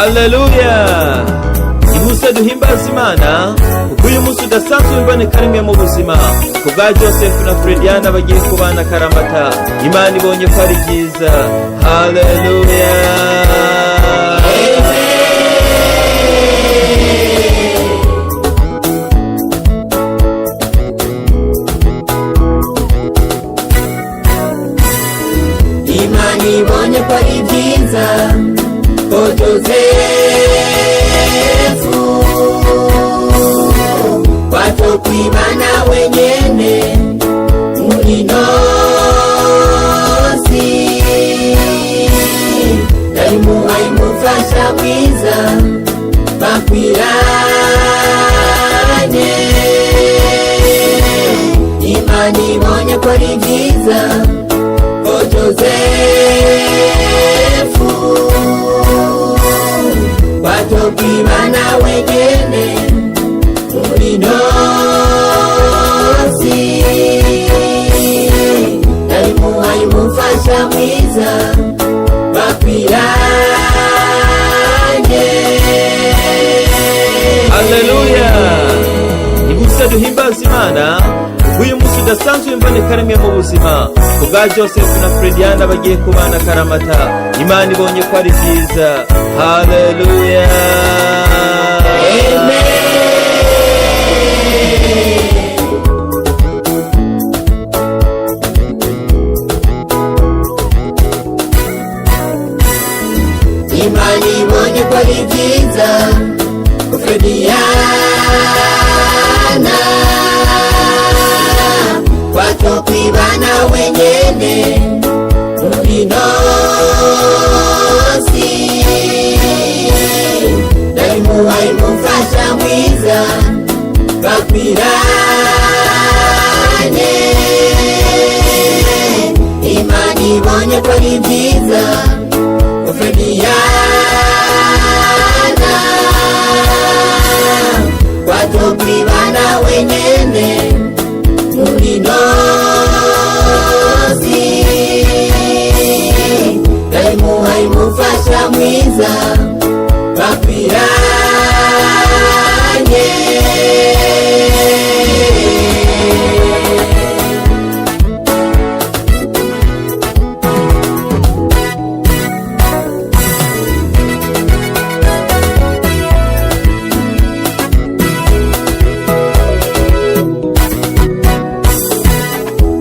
Haleluya! Nimuse duhimbaza Imana kuko uyu munsi udasanzwe w'imboneka rimwe mu buzima. Kubwa Joseph na Frediana bagiye kubana akaramata, Imana ibonye ko ari byiza. Haleluya! Imana ibonye ko ari byiza ko Josefu watokwibana wenyene muri nosi, ndayimuhaye umufasha mwiza bakwiranye. Imana ibonye ko ari byiza ko Josefu watokwibana wenyene muri nosi, ndayimuhaye umufasha mwiza bakwiranye. Haleluya! Nimuse duhimbaza Imana kuko uyu munsi udasanzwe w'imboneka rimwe mu buzima. Kubwa Joseph na Frediana bagiye kubana akaramata, Imana ibonye ko ari byiza. Haleluya! Amen. Imana ibonye ko ari byiza ko Frediana watokwibana wenyene muri nosi, ndayimuhaye umufasha mwiza bakwiranye. Imana ibonye ko ari byiza ko Frediana watokwibana wenyene muri nosi, ndayimuhaye umufasha mwiza bakwiranye.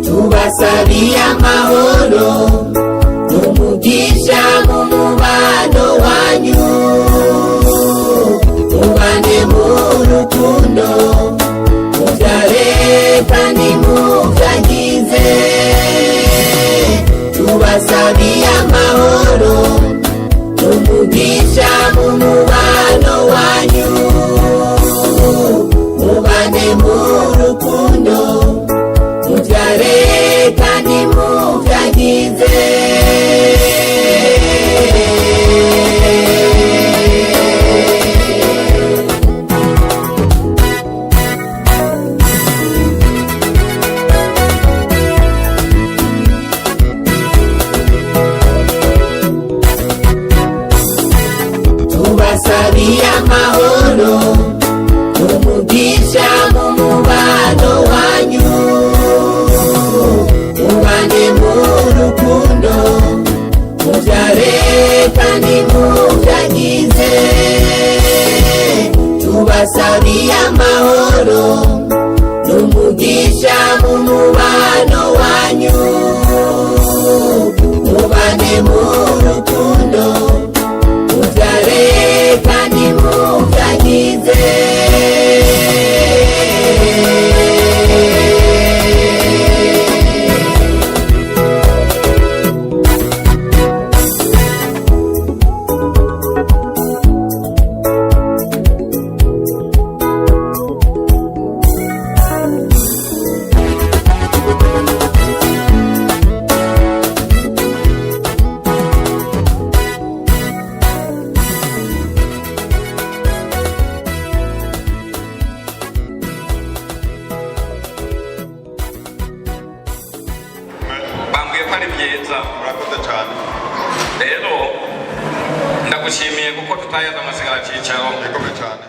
Tubasabiye amahoro n'umugisha mu mubano wanyu, mubane mu rukundo, mubyare kandi mubyagize. Tubasabiye amahoro n'umugisha mu mubano wanyu, mubane mu rukundo, mubyare kandi mubyagize. Tubasabiye amahoro n'umugisha mu mubano wanyu, mubane mu rukundo, mubyare kandi mubyagize. Tubasabiye amahoro n'umugisha mu mubano wanyu, mubane mu rukundo, mubyare kandi mubyagize. byiza. Murakoze cyane. Rero ndagushimiye kuko tutayaza amasigara cyicaro ikomeye cyane